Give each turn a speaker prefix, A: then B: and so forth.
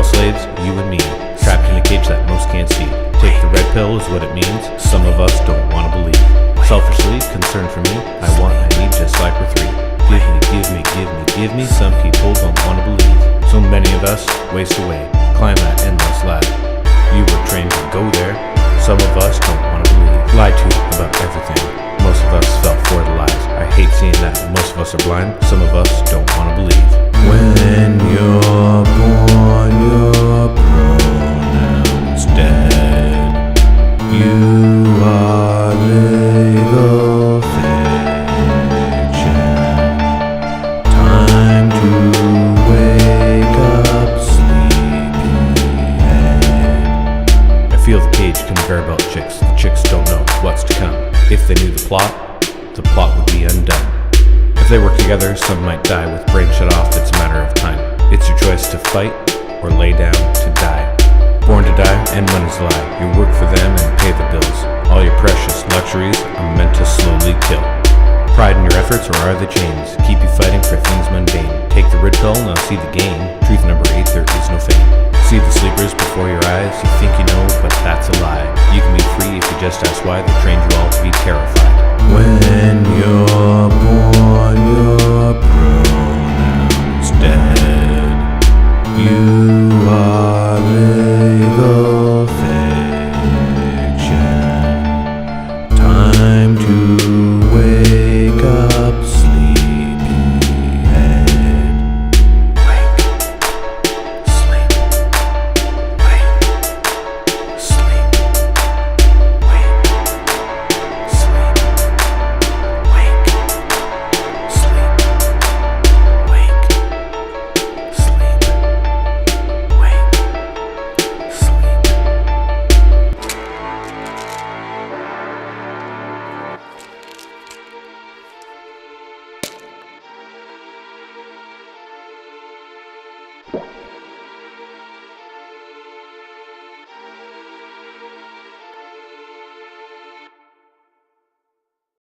A: all slaves, you and me, trapped in a cage that most can't see. Take the red pill is what it means, some of us don't want to believe. Selfishly, concerned for me, I want, I need, just like we're three. Give me, some people don't want to believe. So many of us waste away, climb that endless ladder. You were trained to go there, some of us don't want to believe. Lied to about everything, most of us fell for the lies. I hate seeing that most of us are blind, some of us don't want to believe. When you're pronounced dead, you are legal fiction. Time to wake up, sleepyhead. I feel the cage conveyor belt chicks. The chicks don't know what's to come. If they knew the plot would be undone. If they work together, some might die with brain shut off, it's a matter of time. It's your choice to fight or lay down to die. Born to die, and money's a lie. You work for them and pay the bills. All your precious luxuries are meant to slowly kill. Pride in your efforts, or are the chains? Keep you fighting for things mundane. Take the red pill, now see the gain. Truth number 8, there is no fame. See the sleepers before your eyes. You think you know, but that's a lie. You can be free if you just ask why. They trained you all to be terrified.